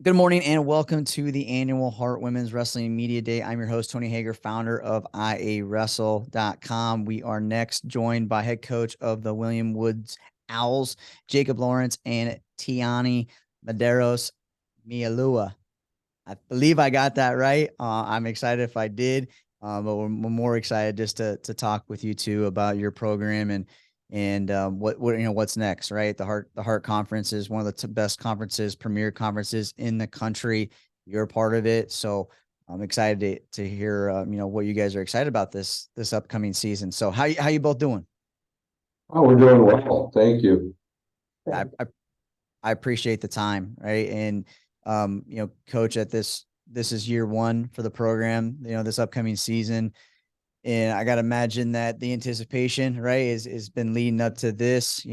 Good morning and welcome to the annual Heart Women's Wrestling Media Day. I'm your host, Tony Hager, founder of IAWrestle.com. We are next joined by head coach of the William Woods Owls, Jacob Lawrence, and Tiani Medeiros Mialua. I believe I got that right. I'm excited if I did, but we're more excited just to talk with you two about your program and what's next, right? The Heart Conference is one of the best conferences, premier conferences in the country. You're part of it, so I'm excited to hear what you guys are excited about this upcoming season. So how you both doing? Oh, we're doing well. Thank you. I, I I appreciate the time, right? And coach, at this is year one for the program, this upcoming season. And I gotta imagine that the anticipation, right, is been leading up to this.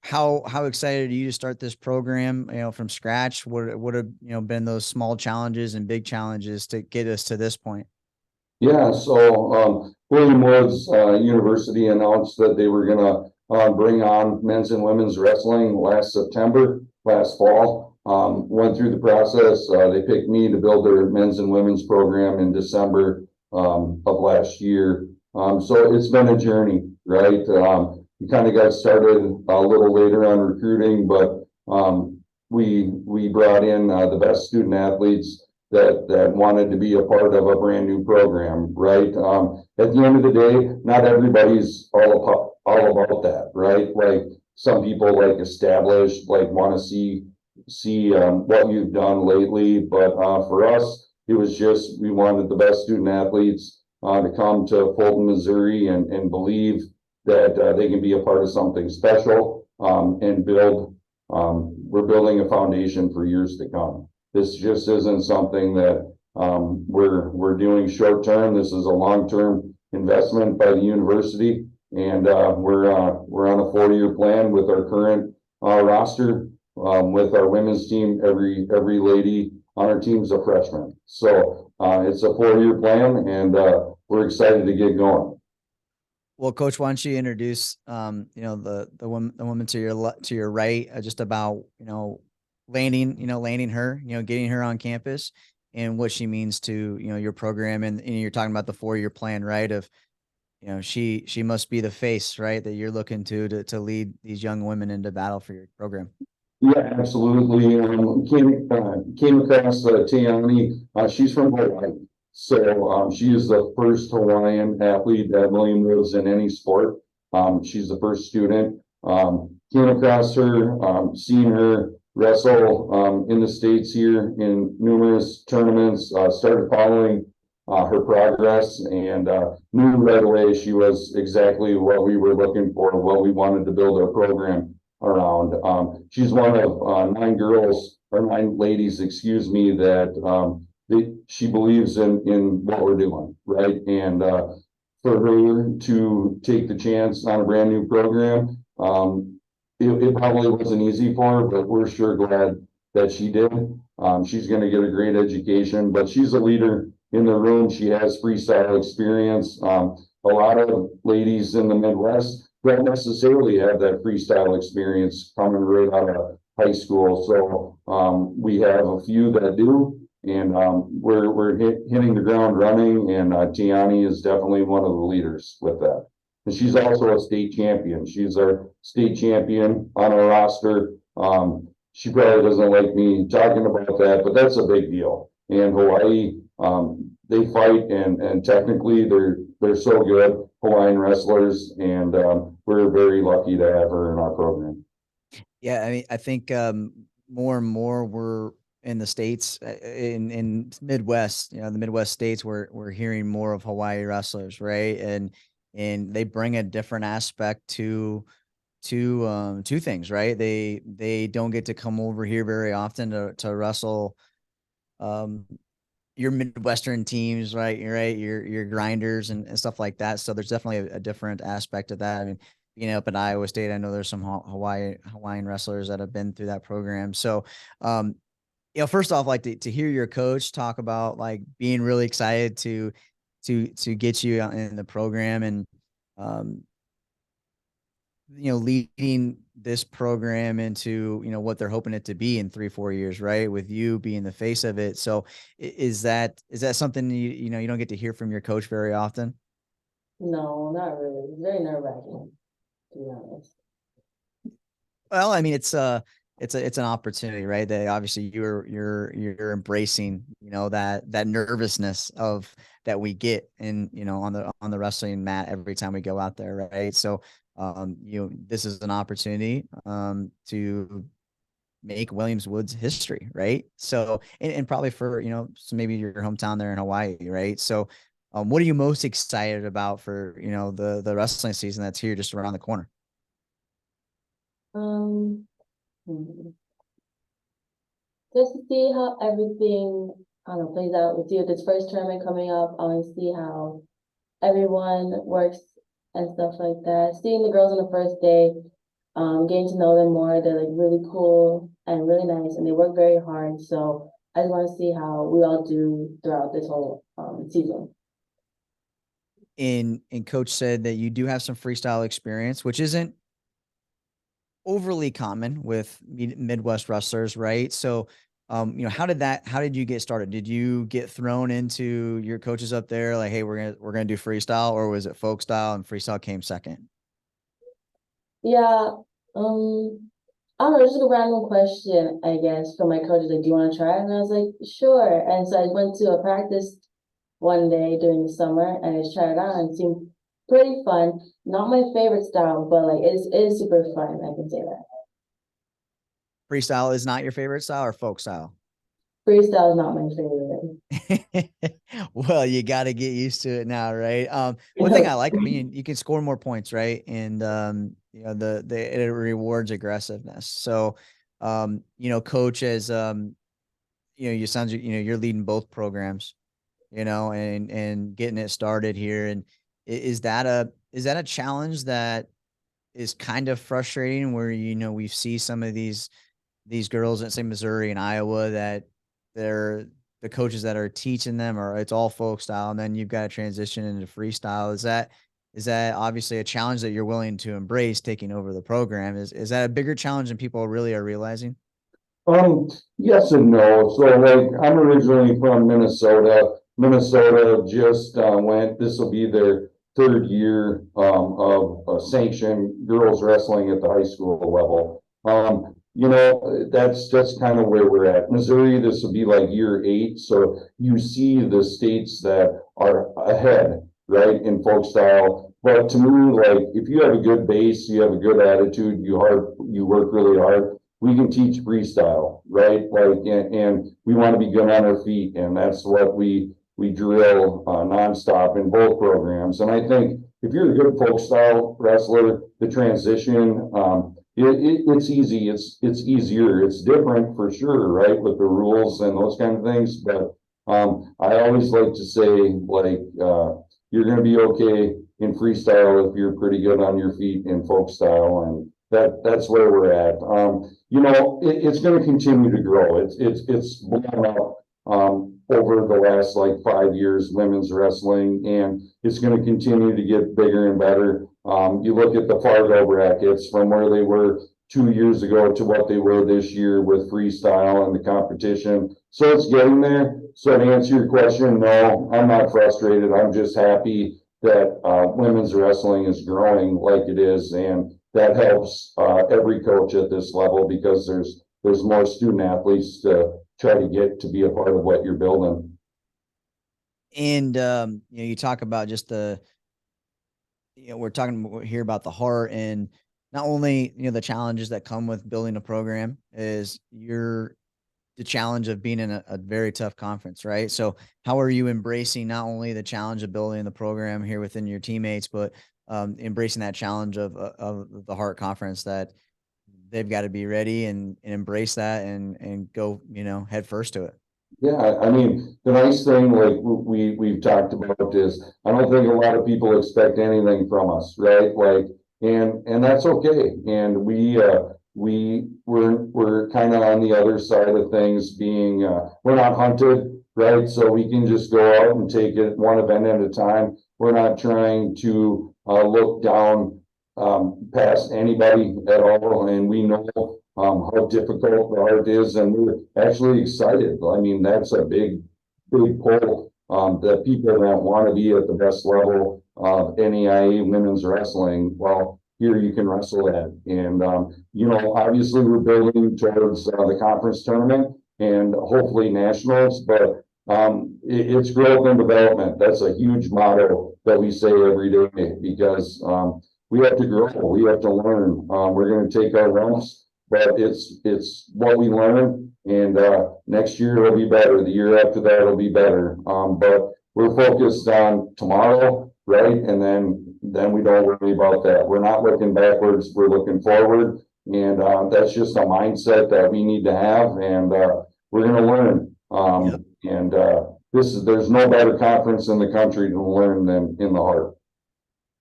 How excited are you to start this program, from scratch? What have been those small challenges and big challenges to get us to this point? Yeah, William Woods University announced that they were going to bring on men's and women's wrestling last fall. Went through the process. They picked me to build their men's and women's program in December of last year. So it's been a journey, right? We kind of got started a little later on recruiting, but we brought in the best student athletes that wanted to be a part of a brand new program, right? At the end of the day, not everybody's all about that, right? Like some people like established, like want to see what you've done lately, but for us, it was just we wanted the best student athletes to come to Fulton, Missouri, and believe that they can be a part of something special and build. We're building a foundation for years to come. This just isn't something that we're doing short term. This is a long term investment by the university, and we're on a 4 year plan with our current roster. With our women's team, every lady on our team is a freshman. So it's a 4 year plan, and we're excited to get going. Well, coach, why don't you introduce the woman to your right, just about landing her, getting her on campus and what she means to your program, and you're talking about the 4 year plan, right? Of she must be the face, right, that you're looking to lead these young women into battle for your program. Yeah, absolutely. Came across Tiani. She's from Hawaii. So she is the first Hawaiian athlete at William Woods in any sport. She's the first student. Came across her, seen her wrestle in the States here in numerous tournaments, started following her progress and knew right away she was exactly what we were looking for, what we wanted to build our program around. She's one of nine ladies, excuse me, that she believes in what we're doing, right? And for her to take the chance on a brand new program, it probably wasn't easy for her, but we're sure glad that she did. She's going to get a great education, but she's a leader in the room. She has freestyle experience. A lot of ladies in the Midwest don't necessarily have that freestyle experience coming right out of high school. So we have a few that do, and hitting the ground running. And Tiani is definitely one of the leaders with that. And she's also a state champion. She's our state champion on our roster. She probably doesn't like me talking about that, but that's a big deal. And Hawaii, they fight, and technically they're so good, Hawaiian wrestlers, and we're very lucky to have her in our program. Yeah, I mean, I think more and more we're in the states, in Midwest, the Midwest states, we're hearing more of Hawaii wrestlers, right? And they bring a different aspect to things, right? They don't get to come over here very often to wrestle um your Midwestern teams, right? You're right, your grinders and stuff like that. So there's definitely a different aspect of that. I mean, up in Iowa State, I know there's some Hawaiian wrestlers that have been through that program. So, first off, like to hear your coach talk about like being really excited to get you in the program, and um, leading this program into, what they're hoping it to be in 3-4 years, right? With you being the face of it. So is that something you don't get to hear from your coach very often? No, not really. It's very nerve-wracking, to be honest. Well, I mean, it's an opportunity, right? That obviously you're embracing, that nervousness of that we get in, on the wrestling mat every time we go out there, right? So, this is an opportunity to make Williams Woods history, right? So, and probably for, so maybe your hometown there in Hawaii, right? So, what are you most excited about for, the wrestling season that's here just around the corner? Um, hmm. Just to see how everything, I don't know, plays out with you. This first tournament coming up, I want to see how everyone works and stuff like that. Seeing the girls on the first day, getting to know them more. They're like really cool and really nice, and they work very hard. So I just want to see how we all do throughout this whole season. And coach said that you do have some freestyle experience, which isn't overly common with Midwest wrestlers, right? So, how did you get started? Did you get thrown into your coaches up there like, hey, we're gonna do freestyle, or was it folk style and freestyle came second? Yeah, I don't know, just a random question, I guess, from my coach, like, do you want to try it? And I was like, sure. And so I went to a practice one day during the summer and I just tried it out and it seemed pretty fun. Not my favorite style, but like it is super fun, I can say that. Freestyle is not your favorite style or folk style? Freestyle is not my favorite. Well, you got to get used to it now, right? One thing I like, I mean, you can score more points, right? And it rewards aggressiveness. So, coach, as you're leading both programs, and getting it started here. And is that a challenge that is kind of frustrating where, we see some of these girls in, say, Missouri and Iowa, that they're the coaches that are teaching them, or it's all folk style, and then you've got to transition into freestyle. Is that obviously a challenge that you're willing to embrace, taking over the program? Is that a bigger challenge than people really are realizing? Yes and no. So like, I'm originally from Minnesota. Minnesota just this will be their third year of sanctioned girls wrestling at the high school level. That's kind of where we're at. Missouri, this will be like year 8. So you see the states that are ahead, right, in folk style. But to me, like, if you have a good base, you have a good attitude, you work really hard, we can teach freestyle, right? Like, and we want to be good on our feet, and that's what we drill nonstop in both programs. And I think if you're a good folk style wrestler, the transition, it's easy. It's easier. It's different for sure, right, with the rules and those kind of things. But I always like to say, like, you're going to be okay in freestyle if you're pretty good on your feet in folk style, and that's where we're at. It's going to continue to grow. It's blown up over the last like 5 years, women's wrestling, and it's going to continue to get bigger and better. You look at the Fargo brackets from where they were 2 years ago to what they were this year with freestyle and the competition. So it's getting there. So to answer your question, no, I'm not frustrated. I'm just happy that women's wrestling is growing like it is, and that helps every coach at this level, because there's more student athletes to try to get to be a part of what you're building. And you talk about just we're talking here about the heart, and not only the challenges that come with building a program, is the challenge of being in a very tough conference, right? So how are you embracing not only the challenge of building the program here within your teammates, but embracing that challenge of the Heart Conference, that they've got to be ready and embrace that and go, head first to it? Yeah, I mean, the nice thing, like we've talked about, is I don't think a lot of people expect anything from us, right? Like, and that's okay. And we're kind of on the other side of things, being we're not hunted, right? So we can just go out and take it one event at a time. We're not trying to look down past anybody at all, and we know how difficult the art is, and we're actually excited. I mean, that's a big pull, that people that want to be at the best level of NAIA women's wrestling. Well, here you can wrestle at, and obviously we're building towards the conference tournament and hopefully nationals, but it's growth and development. That's a huge motto that we say every day, because we have to grow, we have to learn. We're going to take our lumps, but it's what we learn, and next year it'll be better. The year after that it'll be better. But we're focused on tomorrow, right? And then we don't worry about that. We're not looking backwards, we're looking forward, and that's just a mindset that we need to have, and we're going to learn. And there's no better conference in the country to learn than in the Heart.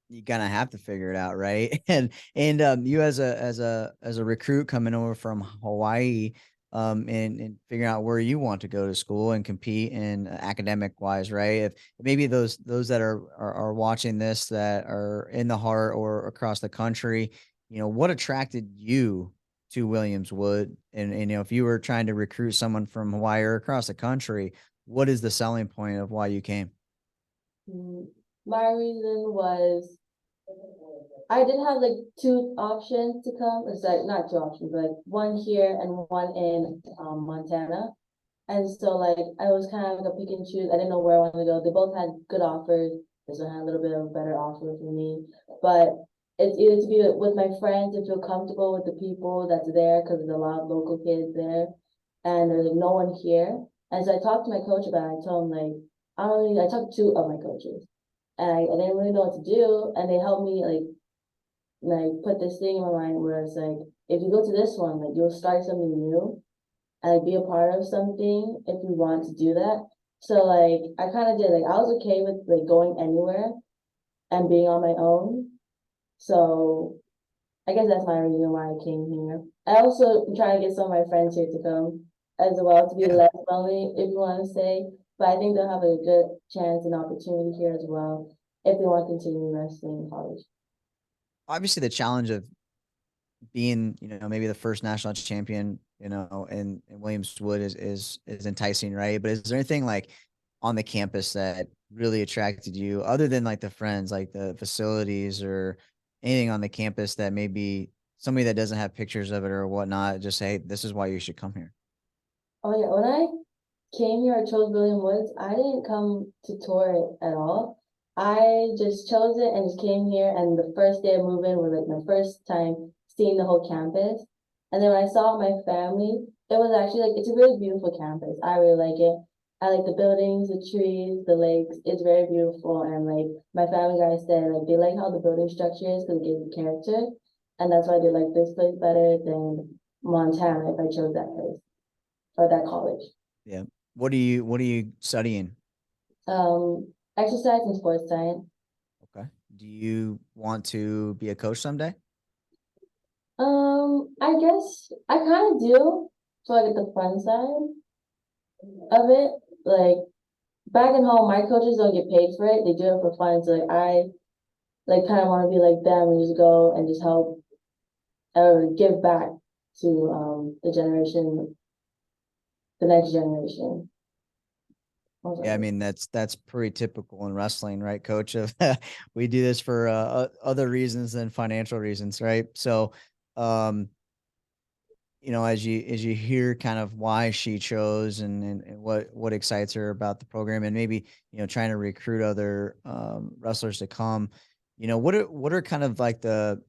You gonna have to figure it out, right? And you as a recruit coming over from Hawaii, and figuring out where you want to go to school and compete in academic wise, right? If maybe those that are watching this that are in the Heart or across the country, what attracted you to Williamswood, and if you were trying to recruit someone from Hawaii or across the country, what is the selling point of why you came? My reason was I did have like two options to come. It's like not two options, but like one here and one in Montana. And so like I was kind of like a pick and choose. I didn't know where I wanted to go. They both had good offers. This one had a little bit of a better offer for me. But it's either to be with my friends and feel comfortable with the people that's there, because there's a lot of local kids there. And there's like no one here. And so I talked to my coach about it. I told him like I talked to two of my coaches. And I didn't really know what to do, and they helped me like put this thing in my mind where it's like, if you go to this one, like you'll start something new and like be a part of something if you want to do that. So like I kind of did, like I was okay with like going anywhere and being on my own. So I guess that's my reason why I came here. I also try to get some of my friends here to come as well, to be less lonely, if you want to say. But I think they'll have a good chance and opportunity here as well if they want to continue wrestling in college. Obviously, the challenge of being, maybe the first national champion, in Williamswood is enticing, right? But is there anything like on the campus that really attracted you, other than like the friends, like the facilities or anything on the campus that maybe somebody that doesn't have pictures of it or whatnot, just say, hey, this is why you should come here? Oh yeah, when I came here, I chose William Woods. I didn't come to tour it at all. I just chose it and just came here, and the first day of moving was like my first time seeing the whole campus. And then when I saw my family, it was actually like, it's a really beautiful campus. I really like it. I like the buildings, the trees, the lakes. It's very beautiful. And like my family guys said, like they like how the building structure is because it gives it character. And that's why they like this place better than Montana if I chose that place or that college. Yeah. What are you studying? Exercise and sports science. Okay. Do you want to be a coach someday? I guess I kind of do for like the fun side of it. Like back at home, my coaches don't get paid for it. They do it for fun. So like I like kind of want to be like them and just go and just help or give back to the next generation. Yeah, I mean that's pretty typical in wrestling, right, Coach? Of we do this for other reasons than financial reasons, right? So, as you hear kind of why she chose and what excites her about the program, and maybe trying to recruit other wrestlers to come, what are kind of like the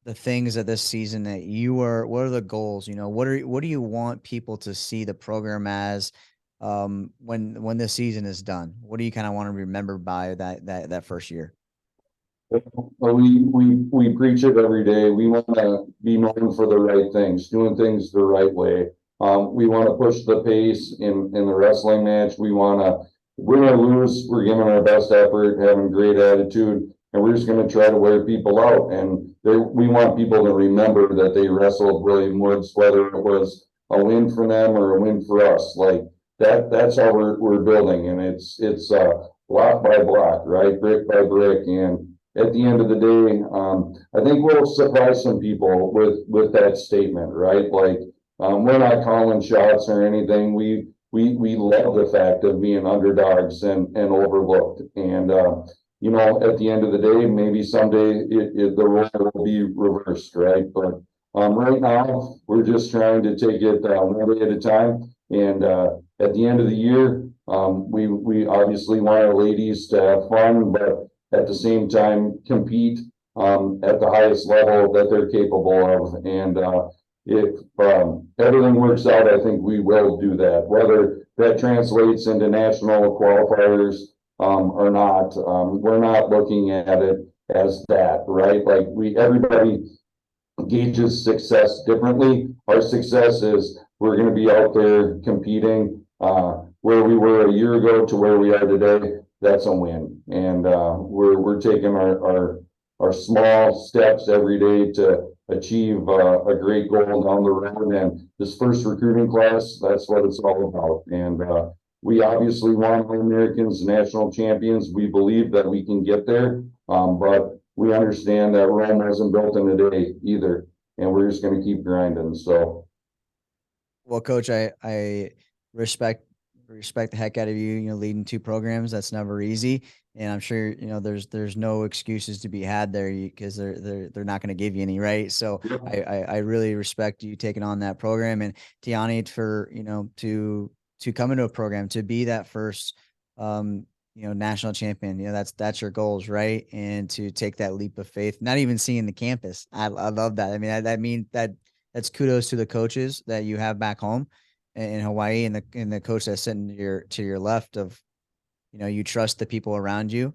things of this season that what are the goals? What do you want people to see the program as? When this season is done, what do you kind of want to remember by that first year? Well, we preach it every day. We want to be known for the right things, doing things the right way. We want to push the pace in the wrestling match. We want to win or lose. We're giving our best effort, having great attitude, and we're just going to try to wear people out. And we want people to remember that they wrestled William Woods, whether it was a win for them or a win for us. Like that's how we're building, and it's block by block, right, brick by brick, and at the end of the day, I think we'll surprise some people with that statement, right? Like, we're not calling shots or anything. We love the fact of being underdogs and overlooked. And, you know, at the end of the day, maybe someday the role will be reversed, right? But, right now, we're just trying to take it, one day at a time. And, at the end of the year, we obviously want our ladies to have fun, but at the same time compete, at the highest level that they're capable of. And, if everything works out, I think we will do that. Whether that translates into national qualifiers or not, we're not looking at it as that, right? Like everybody gauges success differently. Our success is we're going to be out there competing. Where we were a year ago to where we are today, that's a win. And we're taking our small steps every day to achieve a great goal down the road. And this first recruiting class, that's what it's all about. And we obviously want All-Americans, national champions. We believe that we can get there, but we understand that Rome wasn't built in a day either, and we're just going to keep grinding. So, Well, Coach, I respect the heck out of you. You know, leading two programs, that's never easy. And I'm sure, you know, there's no excuses to be had there because they're not going to give you any, right? So I really respect you taking on that program, and Tiani, for, you know, to come into a program, to be that first, you know, national champion. You know, that's your goals, right? And to take that leap of faith, not even seeing the campus. I love that. I mean, that's kudos to the coaches that you have back home in Hawaii, and the coach that's sitting to your left of, you know, you trust the people around you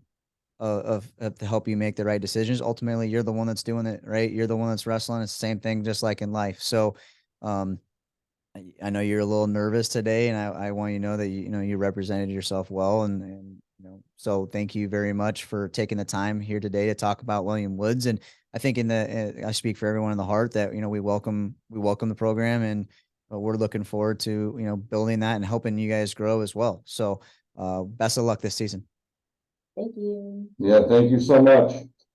of to help you make the right decisions. Ultimately, you're the one that's doing it, right? You're the one that's wrestling. It's the same thing, just like in life. So, I know you're a little nervous today, and I want you to know that you know you represented yourself well, and you know, so thank you very much for taking the time here today to talk about William Woods. And I think I speak for everyone in the heart that, you know, we welcome the program, and we're looking forward to, you know, building that and helping you guys grow as well. So best of luck this season. Thank you. yeah, thank you so much.